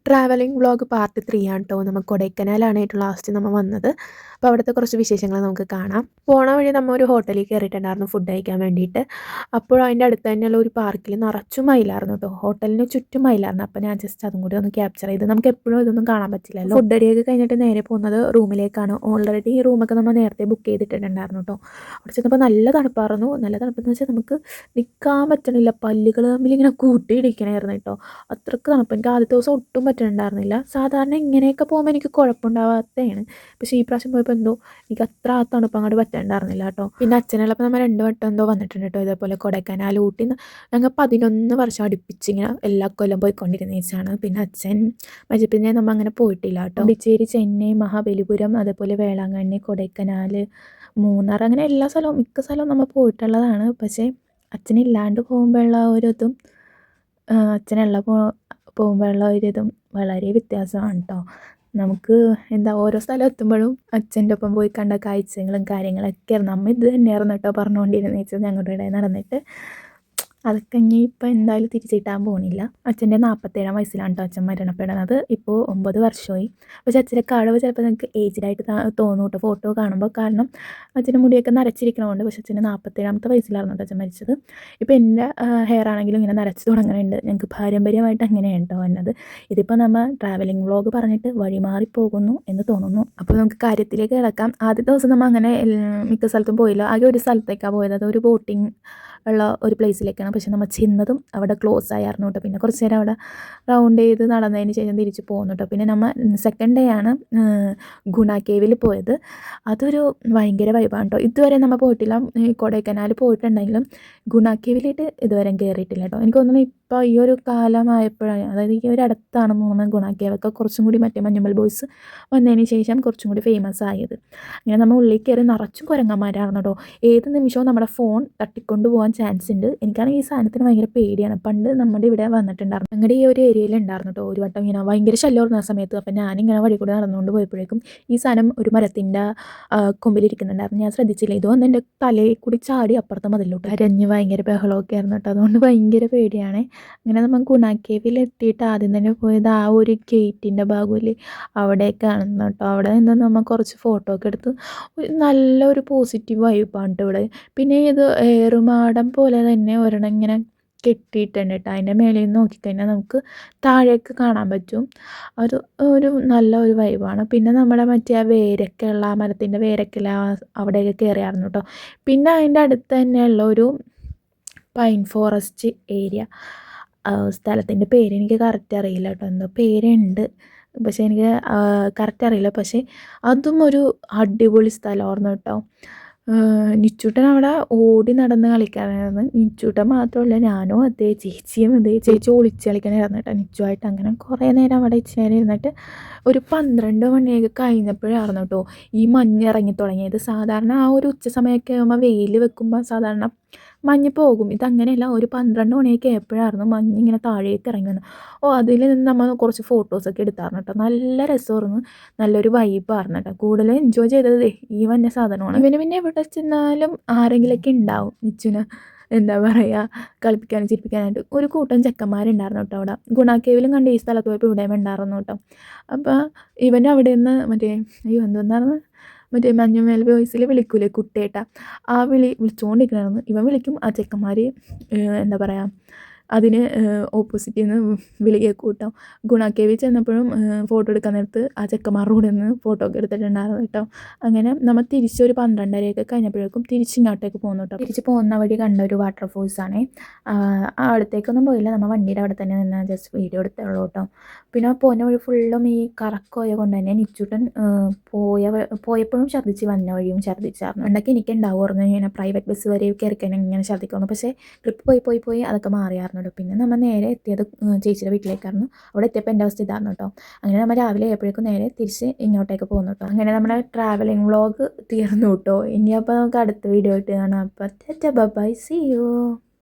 Travelling vlog part 3 ആണ് കേട്ടോ. നമുക്ക് കൊടൈക്കനാലാണ് ഏറ്റവും ലാസ്റ്റ് നമ്മൾ വന്നത്. അപ്പോൾ അവിടുത്തെ കുറച്ച് വിശേഷങ്ങൾ നമുക്ക് കാണാം. പോണ വഴി നമ്മൾ ഒരു ഹോട്ടലിൽ കയറിയിട്ടുണ്ടായിരുന്നു ഫുഡ് കഴിക്കാൻ വേണ്ടിയിട്ട്. അപ്പോൾ അതിൻ്റെ അടുത്ത് തന്നെയുള്ള ഒരു പാർക്കിൽ നിറച്ചും മയിലായിരുന്നു കേട്ടോ. ഹോട്ടലിന് ചുറ്റും മയിലായിരുന്നു. അപ്പോൾ ഞാൻ ജസ്റ്റ് അതും കൂടി ഒന്ന് ക്യാപ്ചർ ചെയ്ത്, നമുക്ക് എപ്പോഴും ഇതൊന്നും കാണാൻ പറ്റില്ലല്ലോ. ഫുഡ് അടിയൊക്കെ കഴിഞ്ഞിട്ട് നേരെ പോകുന്നത് റൂമിലേക്കാണ്. ഓൾറെഡി ഈ റൂമൊക്കെ നമ്മൾ നേരത്തെ ബുക്ക് ചെയ്തിട്ടുണ്ടായിരുന്നു കേട്ടോ. അവിടെ ചെന്നപ്പോൾ നല്ല തണുപ്പായിരുന്നു. നല്ല തണുപ്പെന്ന് വെച്ചാൽ നമുക്ക് നിൽക്കാൻ പറ്റണില്ല, പല്ലുകൾ തമ്മിൽ ഇങ്ങനെ കൂട്ടിയിടിക്കണമായിരുന്നു കേട്ടോ. അത്രയ്ക്ക് തണുപ്പ്. എനിക്ക് ആദ്യത്തെ ദിവസം ഒട്ടും പറ്റുന്നുണ്ടായിരുന്നില്ല. സാധാരണ ഇങ്ങനെയൊക്കെ പോകുമ്പോൾ എനിക്ക് കുഴപ്പമുണ്ടാവാത്തതാണ്. പക്ഷേ ഈ പ്രാവശ്യം പോയപ്പോൾ എന്തോ എനിക്ക് അത്ര ആ തണുപ്പ് അങ്ങോട്ട് പറ്റുന്നുണ്ടായിരുന്നില്ല കേട്ടോ. പിന്നെ അച്ഛനുള്ളപ്പോൾ നമ്മൾ 2 വട്ടം എന്തോ വന്നിട്ടുണ്ട് കേട്ടോ. ഇതേപോലെ കൊടൈക്കനാൽ, ഊട്ടി ഞങ്ങൾ 11 വർഷം അടുപ്പിച്ച് ഇങ്ങനെ എല്ലാ കൊല്ലം പോയിക്കൊണ്ടിരുന്ന വെച്ചാണ്. പിന്നെ അച്ഛൻ മരിച്ചപ്പിന്നെ നമ്മൾ അങ്ങനെ പോയിട്ടില്ല കേട്ടോ. പോണ്ടിച്ചേരി, ചെന്നൈ, മഹാബലിപുരം, അതേപോലെ വേളാങ്കണ്ണി, കൊടൈക്കനാൽ, മൂന്നാർ, അങ്ങനെ എല്ലാ സ്ഥലവും മിക്ക സ്ഥലവും നമ്മൾ പോയിട്ടുള്ളതാണ്. പക്ഷേ അച്ഛനില്ലാണ്ട് പോകുമ്പോഴുള്ള ഒരു ഇതും അച്ഛനുള്ള പോകുമ്പോഴുള്ള ഒരിതും വളരെ വ്യത്യാസമാണ് കേട്ടോ. നമുക്ക് എന്താ ഓരോ സ്ഥലം എത്തുമ്പോഴും അച്ഛൻ്റെ ഒപ്പം പോയി കണ്ട കാഴ്ചകളും കാര്യങ്ങളൊക്കെ നമ്മൾ ഇത് തന്നെയായിരുന്നു കേട്ടോ പറഞ്ഞുകൊണ്ടിരുന്നത് വെച്ചാൽ ഞങ്ങളുടെ ഇടയിൽ നടന്നിട്ട്. അതൊക്കെ ഇനി ഇപ്പം എന്തായാലും തിരിച്ചു കിട്ടാൻ പോകുന്നില്ല. അച്ഛൻ്റെ 47-ാം വയസ്സിലാണ് കേട്ടോ അച്ഛൻ മരണപ്പെടുന്നത്. ഇപ്പോൾ 9 വർഷമായി. പക്ഷേ അച്ഛൻ്റെ കാണുമ്പോൾ ചിലപ്പോൾ നിങ്ങൾക്ക് ഏജ്ഡായിട്ട് തോന്നും കേട്ടോ ഫോട്ടോ കാണുമ്പോൾ. കാരണം അച്ഛൻ്റെ മുടിയൊക്കെ നരച്ചിരിക്കണമുണ്ട്. പക്ഷേ അച്ഛൻ്റെ 47-ാമത്തെ വയസ്സിലായിരുന്നു കേട്ടോ അച്ഛൻ മരിച്ചത്. ഇപ്പോൾ എൻ്റെ ഹെയർ ആണെങ്കിലും ഇങ്ങനെ നരച്ച് തുടങ്ങുന്നുണ്ട്. ഞങ്ങൾക്ക് പാരമ്പര്യമായിട്ട് അങ്ങനെയാണ് കേട്ടോ വന്നത്. ഇതിപ്പോൾ നമ്മൾ ട്രാവലിംഗ് വ്ളോഗ് പറഞ്ഞിട്ട് വഴിമാറിപ്പോകുന്നു എന്ന് തോന്നുന്നു. അപ്പോൾ നമുക്ക് കാര്യത്തിലേക്ക് കിടക്കാം. ആദ്യത്തെ ദിവസം നമ്മൾ അങ്ങനെ മിക്ക സ്ഥലത്തും പോയില്ല. ആകെ ഒരു സ്ഥലത്തേക്കാണ് പോയത്. അത് ഒരു ബോട്ടിങ് ഉള്ള ഒരു പ്ലേസിലേക്കാണ്. പക്ഷെ നമ്മൾ ചെന്നതും അവിടെ ക്ലോസ് ആയിരുന്നു കേട്ടോ. പിന്നെ കുറച്ച് നേരം അവിടെ റൗണ്ട് ചെയ്ത് നടന്നതിന് ശേഷം തിരിച്ച് പോകുന്നു കേട്ടോ. പിന്നെ നമ്മൾ സെക്കൻഡ് ഡേ ആണ് ഗുണ കേവിൽ പോയത്. അതൊരു ഭയങ്കര വൈബാണ് കേട്ടോ. ഇതുവരെ നമ്മൾ പോയിട്ടില്ല. കൊടൈക്കനാൽ പോയിട്ടുണ്ടെങ്കിലും ഗുണ കേവിലായിട്ട് ഇതുവരെ കയറിയിട്ടില്ല കേട്ടോ. എനിക്ക് തോന്നുന്നു ഇപ്പോൾ ഈ ഒരു കാലമായപ്പോഴാണ്, അതായത് ഈ ഒരു അടുത്താണ് തോന്നുന്നത് ഗുണ കേവൊക്കെ കുറച്ചും കൂടി മറ്റേ മഞ്ഞുമൽ ബോയ്സ് വന്നതിന് ശേഷം കുറച്ചും കൂടി ഫേമസ് ആയത്. അങ്ങനെ നമ്മൾ ഉള്ളിൽ കയറി നിറച്ചും കുരങ്ങന്മാരായിരുന്നു കേട്ടോ. ഏത് നിമിഷവും നമ്മുടെ ഫോൺ തട്ടിക്കൊണ്ട് പോകാൻ ചാൻസ് ഉണ്ട്. എനിക്കാണെങ്കിൽ ഈ സാധനത്തിന് ഭയങ്കര പേടിയാണ്. പണ്ട് നമ്മുടെ ഇവിടെ വന്നിട്ടുണ്ടായിരുന്നു, ഞങ്ങളുടെ ഈ ഒരു ഏരിയയിൽ ഉണ്ടായിരുന്നു കേട്ടോ. ഒരു വട്ടം ഇങ്ങനെ ഭയങ്കര ശല്യമായിരുന്നു ആ സമയത്ത്. അപ്പം ഞാനിങ്ങനെ വഴി കൂടെ നടന്നുകൊണ്ട് പോയപ്പോഴേക്കും ഈ സാധനം ഒരു മരത്തിൻ്റെ കൊമ്പിലിരിക്കുന്നുണ്ടായിരുന്നു. ഞാൻ ശ്രദ്ധിച്ചില്ല. ഇത് വന്ന് എൻ്റെ തലയിൽ കൂടി ചാടി അപ്പുറത്തെ മതിലോട്ട് അരഞ്ഞ് ഭയങ്കര ബഹളമൊക്കെ ആയിരുന്നു കേട്ടോ. അതുകൊണ്ട് ഭയങ്കര പേടിയാണ്. അങ്ങനെ നമ്മൾ ഗുണ കേവിൽ എത്തിയിട്ട് ആദ്യം തന്നെ പോയത് ആ ഒരു ഗേറ്റിൻ്റെ ഭാഗമില്ലേ അവിടേക്കാണെന്ന് കേട്ടോ. അവിടെ നിന്ന് നമ്മൾ കുറച്ച് ഫോട്ടോ ഒക്കെ എടുത്ത് നല്ലൊരു പോസിറ്റീവ് വൈബാണ് കേട്ടോ ഇവിടെ. പിന്നെ ഇത് ഏറുമാടം പോലെ തന്നെ ഒരെണ്ണം ഇങ്ങനെ കെട്ടിയിട്ടുണ്ട് കേട്ടോ. അതിൻ്റെ മേലെ നിന്ന് നോക്കിക്കഴിഞ്ഞാൽ നമുക്ക് താഴേക്ക് കാണാൻ പറ്റും. ഒരു ഒരു നല്ല ഒരു വൈബാണ്. പിന്നെ നമ്മുടെ മറ്റേ ആ വേരൊക്കെയുള്ള ആ മരത്തിൻ്റെ വേരൊക്കെയുള്ള അവിടെയൊക്കെ കയറിയായിരുന്നു കേട്ടോ. പിന്നെ അതിൻ്റെ അടുത്ത് തന്നെയുള്ള ഒരു പൈൻ ഫോറസ്റ്റ് ഏരിയ, സ്ഥലത്തിൻ്റെ പേര് എനിക്ക് കറക്റ്റ് അറിയില്ല കേട്ടോ. എന്തോ പേരുണ്ട്, പക്ഷേ എനിക്ക് കറക്റ്റ് അറിയില്ല. പക്ഷേ അതും ഒരു അടിപൊളി സ്ഥലമായിരുന്നു കേട്ടോ. നിച്ചൂട്ടൻ അവിടെ ഓടി നടന്ന് കളിക്കാനായിരുന്നു. നിച്ചൂട്ടൻ മാത്രമല്ല, ഞാനും അതേ, ചേച്ചിയും അതേ. ചേച്ചി ഒളിച്ച് കളിക്കാനായിരുന്നു കേട്ടോ നിച്ചുമായിട്ട്. അങ്ങനെ കുറേ നേരം അവിടെ ഇച്ചിരി നേരം ഇരുന്നിട്ട് ഒരു 12 മണിയൊക്കെ കഴിഞ്ഞപ്പോഴായിരുന്നു കേട്ടോ ഈ മഞ്ഞ് ഇറങ്ങി തുടങ്ങിയത്. സാധാരണ ആ ഒരു ഉച്ച സമയമൊക്കെ ആകുമ്പോൾ വെയിൽ വെക്കുമ്പോൾ സാധാരണ മഞ്ഞ് പോകും. ഇതങ്ങനെയല്ല, ഒരു 12 മണിയൊക്കെ ആയപ്പോഴായിരുന്നു മഞ്ഞ് ഇങ്ങനെ താഴേക്ക് ഇറങ്ങി വന്നത്. അതിൽ നിന്ന് നമ്മൾ കുറച്ച് ഫോട്ടോസൊക്കെ എടുത്തായിരുന്നു കേട്ടോ. നല്ല രസമായിരുന്നു, നല്ലൊരു വൈബായിരുന്നു കേട്ടോ. കൂടുതൽ എൻജോയ് ചെയ്തത് ഈ വന്ന സാധനമാണ്. ഇവന് പിന്നെ എവിടെ ചെന്നാലും ആരെങ്കിലുമൊക്കെ ഉണ്ടാവും നിച്ചുന് എന്താ പറയുക കളിപ്പിക്കാനും ചിരിപ്പിക്കാനായിട്ട്. ഒരു കൂട്ടം ചെക്കന്മാരുണ്ടായിരുന്നു കേട്ടോ അവിടെ. ഗുണ കേവിലും കണ്ട് ഈ സ്ഥലത്ത് പോയപ്പോൾ ഇവിടെയും ഉണ്ടായിരുന്നു കേട്ടോ. അപ്പോൾ ഇവൻ അവിടെ നിന്ന് മറ്റേ എന്തെന്നായിരുന്നു മറ്റേ മഞ്ഞുമേൽ ബോയ്സിൽ വിളിക്കൂലേ കുട്ടേട്ട, ആ വിളിച്ചുകൊണ്ടിരിക്കണമായിരുന്നു. ഇവൻ വിളിക്കും, ആ ചെക്കന്മാർ എന്താ പറയുക അതിന് ഓപ്പോസിറ്റിൽ നിന്ന് വിളി കേൾക്കും കേട്ടോ. ഗുണ കേവിൽ ചെന്നപ്പോഴും ഫോട്ടോ എടുക്കാൻ നേരത്ത് ആ ചെക്കന്മാരുടെ കൂടെ നിന്ന് ഫോട്ടോ ഒക്കെ എടുത്തിട്ടുണ്ടായിരുന്നു കേട്ടോ. അങ്ങനെ നമ്മൾ തിരിച്ചൊരു 12:30 കഴിഞ്ഞപ്പോഴേക്കും തിരിച്ചിങ്ങോട്ടേക്ക് പോകുന്നു കേട്ടോ. തിരിച്ച് പോകുന്ന വഴി കണ്ട ഒരു വാട്ടർഫോൾസാണ്. അടുത്തേക്കൊന്നും പോയില്ല, നമ്മൾ വണ്ടിയുടെ അവിടെ തന്നെ നിന്ന് ജസ്റ്റ് വീഡിയോ എടുത്തുള്ളൂ കേട്ടോ. പിന്നെ പോകുന്ന വഴി ഫുള്ളും ഈ കറക്കോയ കൊണ്ട് തന്നെ നിച്ചൂട്ടൻ പോയപ്പോഴും ഛർദ്ദിച്ച്, വന്ന വഴിയും ഛർദ്ദിച്ചായിരുന്നു. ഉണ്ടെങ്കിൽ എനിക്ക് ഉണ്ടാവുമായിരുന്നു ഇങ്ങനെ പ്രൈവറ്റ് ബസ് വരെ കയറിക്കഴിഞ്ഞാൽ ഇങ്ങനെ ഛർദ്ദിക്കുന്നു. പക്ഷേ ട്രിപ്പ് പോയി അതൊക്കെ മാറിയായിരുന്നു കേട്ടോ. പിന്നെ നമ്മൾ നേരെ എത്തിയത് ചേച്ചിയുടെ വീട്ടിലേക്കായിരുന്നു. അവിടെ എത്തിയപ്പോൾ എൻ്റെ അവസ്ഥ ഇതായിരുന്നു കേട്ടോ. അങ്ങനെ നമ്മൾ രാവിലെ ആയപ്പോഴേക്കും നേരെ തിരിച്ച് ഇങ്ങോട്ടേക്ക് പോകുന്നു കേട്ടോ. അങ്ങനെ നമ്മുടെ ട്രാവലിംഗ് വ്ളോഗ് തീർന്നു കേട്ടോ. ഇനി അപ്പോൾ നമുക്ക് അടുത്ത വീഡിയോ ആയിട്ട് കാണാം. അപ്പോൾ ബൈ, സീ യു.